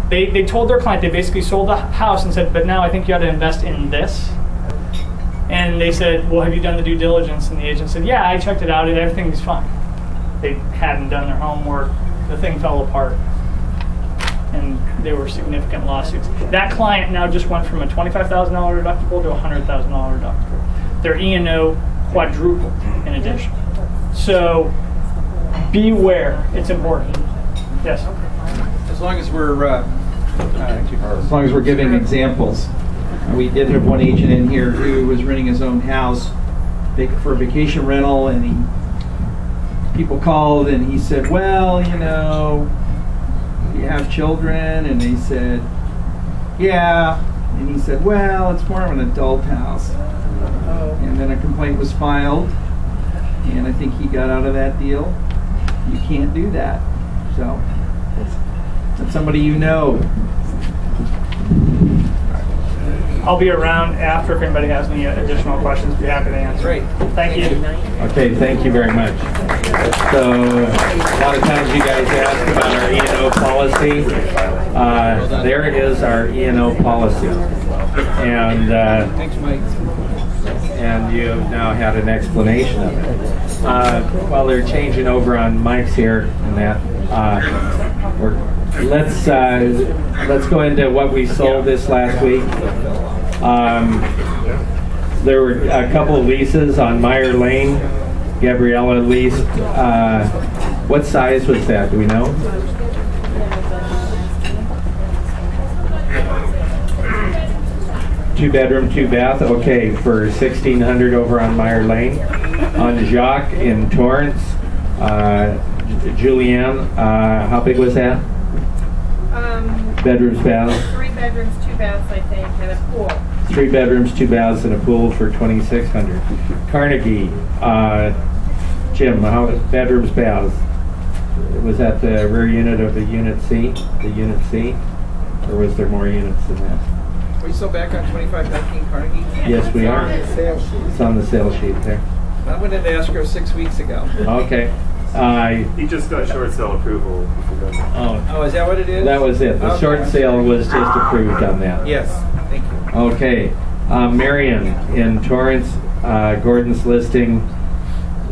They told their client, they basically sold the house and said, but now I think you ought to invest in this. And they said, well, have you done the due diligence? And the agent said, yeah, I checked it out and everything's fine. They hadn't done their homework. The thing fell apart. And there were significant lawsuits. That client now just went from a $25,000 deductible to a $100,000 deductible. Their E&O quadrupled in addition. So beware, it's important. Yes? As long as we're giving examples. We did have one agent in here who was renting his own house for a vacation rental, and people called and he said, well, you know, you have children? And they said, yeah. And he said, well, it's more of an adult house. And then a complaint was filed, and I think he got out of that deal. You can't do that. So that's somebody you know. I'll be around after if anybody has any additional questions. Be happy to answer. Great. Thank you. Okay, thank you very much. So a lot of times you guys ask about our E&O policy. There is our E&O policy. And Thanks, Mike. and you have now had an explanation of it. While they're changing over on Mike's here and that, let's go into what we sold this last week. There were a couple of leases on Meyer Lane. Gabriella leased. What size was that? Do we know? Two bedroom, two bath. Okay, for $1,600 over on Meyer Lane. On Jacques in Torrance, Julianne, how big was that? Bedrooms, baths? 3 bedrooms, 2 baths, I think, and a pool. 3 bedrooms, 2 baths, and a pool for $2,600. Carnegie, Jim, how bedrooms, baths? Was that the rear unit of the Unit C? The Unit C? Or was there more units than that? Are you still back on 2519 Carnegie? Yes, we are. Sales sheet. It's on the sales sheet there. I went into escrow 6 weeks ago. Okay. He just got short sale approval. Oh, is that what it is? That was it. The short sale was just approved on that. Yes, thank you. Okay. Marion in Torrance, Gordon's listing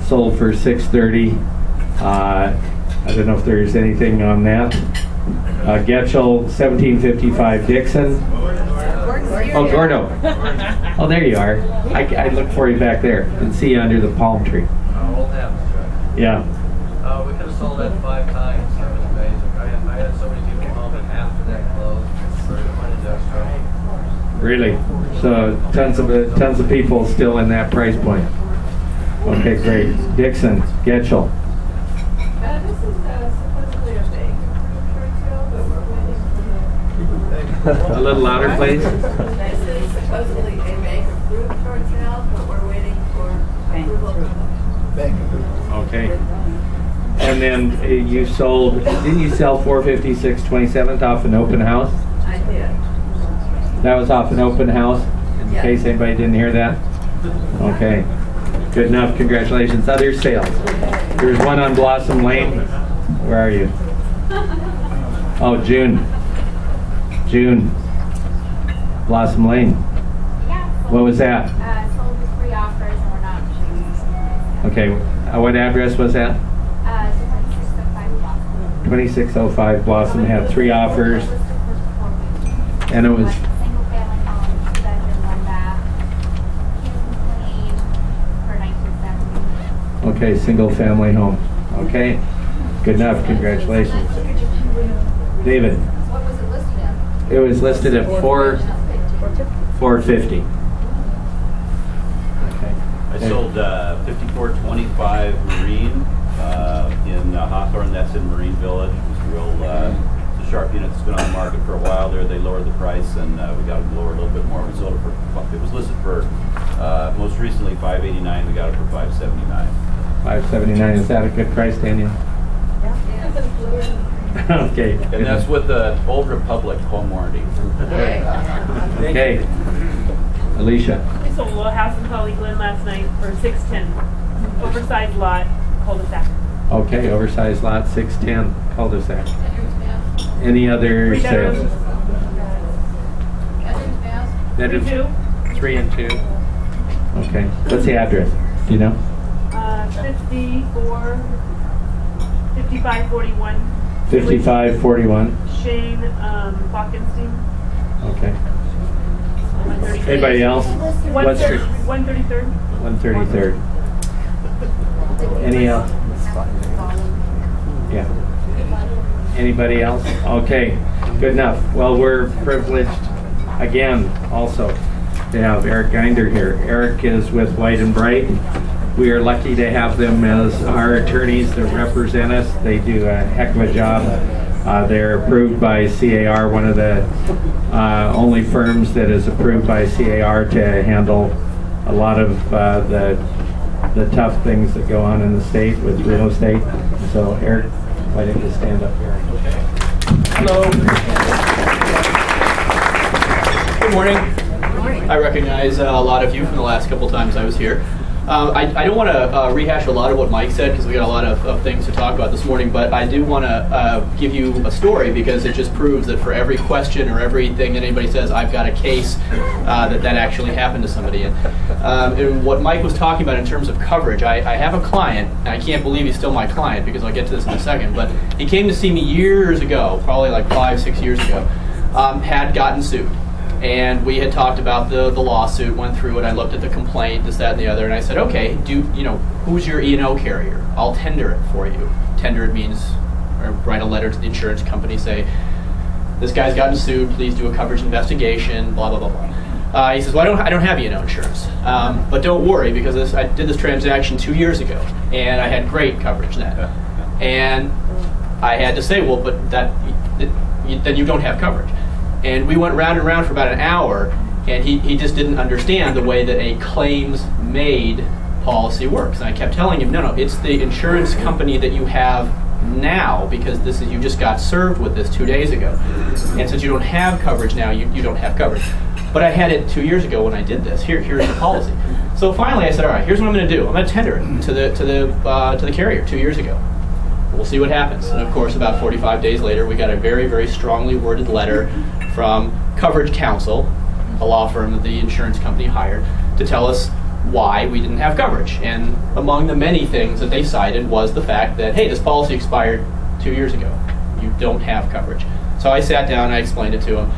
sold for $630. I don't know if there's anything on that. Getchell, 1755 Dixon. Oh, Gordo. Oh, there you are. I looked for you back there and see you under the palm tree. Old Hampshire. Yeah. We could have sold that 5 times. That was amazing. I had so many people call me after that closed. Really? So tons of people still in that price point. Okay, great. Dixon, Getchell. This is supposedly a fake short sale, but we're waiting. A little louder, please. This is supposedly a bank approved short sale, but we're waiting for approval from the bank. Okay. And then you sold, didn't you sell 456 27th off an open house? I did. That was off an open house, in case anybody didn't hear that? Okay. Good enough. Congratulations. Other sales. There's one on Blossom Lane. Where are you? Oh, June. Blossom Lane. Yeah. What was that? Sold with 3 offers and we're not choosing. Okay. What address was that? 2605 Blossom. 2605 Blossom had 3 offers. And it was... Single family home, 2 bedroom, 1 bath. Kitchen clean for $19.70. Okay, single family home. Okay. Good enough. Congratulations. David. What was it listed at? It was listed at $450. Okay. I sold 5425 Marine in Hawthorne. That's in Marine Village. It was a real it's a sharp unit that's been on the market for a while there. They lowered the price and we got it lower a little bit more. We sold it for, it was listed for most recently $589. We got it for $579. $579. Is that a good price, Daniel? Okay. And that's with the Old Republic home warranty. Okay. Alicia. We sold a little house in Holly Glen last night for $610. Oversized lot, cul-de-sac. Okay, oversized lot, 610, cul-de-sac. Any other Three sales? bedrooms. Three, two. 3 and 2. Okay. What's the address? Do you know? 5541. 5541. Shane Bockenstein. Okay. 133rd. Anybody else? What street? 133rd. 133rd. Any else? Yeah. Anybody else? Okay, good enough. Well, we're privileged again also to have Eric Ginder here. Eric is with White and Bright. We are lucky to have them as our attorneys that represent us. They do a heck of a job. They're approved by CAR, one of the only firms that is approved by CAR to handle a lot of the tough things that go on in the state with real estate. So Eric, why don't you stand up here? Okay. Hello. Good morning. I recognize a lot of you from the last couple times I was here. I don't want to rehash a lot of what Mike said because we got a lot of things to talk about this morning, but I do want to give you a story because it just proves that for every question or everything that anybody says, I've got a case that actually happened to somebody. And what Mike was talking about in terms of coverage, I have a client, and I can't believe he's still my client because I'll get to this in a second, but he came to see me years ago, probably like 5-6 years ago, had gotten sued. And we had talked about the lawsuit, went through it, I looked at the complaint, this, that, and the other, and I said, okay, who's your E&O carrier? I'll tender it for you. Tender it means, or write a letter to the insurance company, say, this guy's gotten sued, please do a coverage investigation, blah, blah, blah, blah. He says, well, I don't have E&O insurance. But don't worry, because I did this transaction 2 years ago, and I had great coverage then. And I had to say, well, but then you don't have coverage. And we went round and round for about an hour, and he just didn't understand the way that a claims-made policy works. And I kept telling him, no, it's the insurance company that you have now, because you just got served with this 2 days ago. And since you don't have coverage now, you don't have coverage. But I had it 2 years ago when I did this. Here's the policy. So finally I said, all right, here's what I'm going to do. I'm going to tender it to the carrier 2 years ago. We'll see what happens. And of course, about 45 days later, we got a very, very strongly worded letter from Coverage Counsel, a law firm that the insurance company hired, to tell us why we didn't have coverage. And among the many things that they cited was the fact that, hey, this policy expired 2 years ago. You don't have coverage. So I sat down and I explained it to him.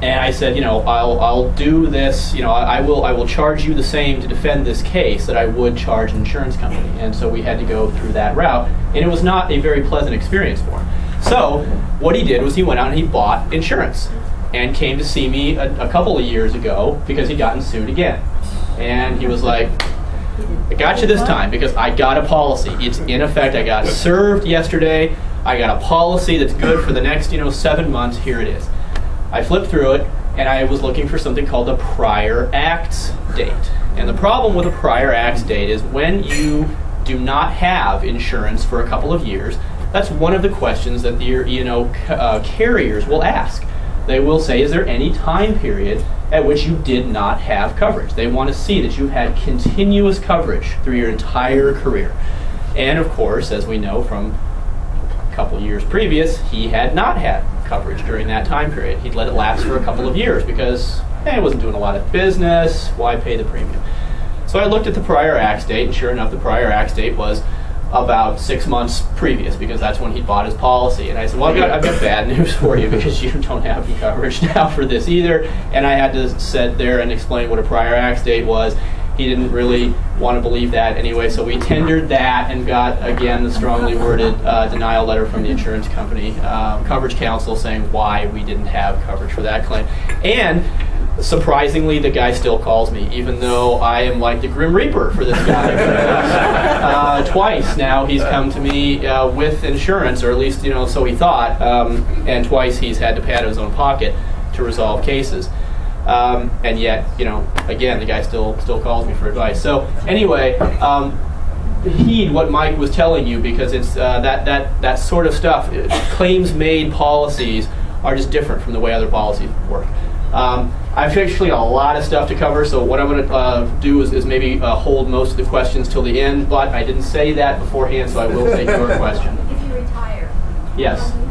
And I said, I'll do this, I will charge you the same to defend this case that I would charge an insurance company. And so we had to go through that route. And it was not a very pleasant experience for him. So what he did was he went out and he bought insurance and came to see me a couple of years ago because he'd gotten sued again. And he was like, I got you this time because I got a policy. It's in effect. I got served yesterday. I got a policy that's good for the next 7 months. Here it is. I flipped through it, and I was looking for something called a prior acts date. And the problem with a prior acts date is when you do not have insurance for a couple of years, that's one of the questions that your carriers will ask. They will say, is there any time period at which you did not have coverage? They want to see that you've had continuous coverage through your entire career. And of course, as we know from a couple years previous, he had not had coverage during that time period. He'd let it lapse for a couple of years because he wasn't doing a lot of business. Why pay the premium? So I looked at the prior acts date, and sure enough, the prior acts date was about 6 months previous because that's when he bought his policy. And I said, well, I've got bad news for you because you don't have the coverage now for this either. And I had to sit there and explain what a prior acts date was. He didn't really want to believe that anyway, so we tendered that and got, again, the strongly worded denial letter from the insurance company, Coverage Counsel, saying why we didn't have coverage for that claim. And surprisingly, the guy still calls me, even though I am like the Grim Reaper for this guy. Twice now he's come to me with insurance, or at least, so he thought, and twice he's had to pay out of his own pocket to resolve cases. And yet, again, the guy still calls me for advice. So anyway, heed what Mike was telling you because it's that sort of stuff. Claims-made policies are just different from the way other policies work. I've actually got a lot of stuff to cover, so what I'm going to do is maybe hold most of the questions till the end, but I didn't say that beforehand, so I will take your question. If you retire, yes. how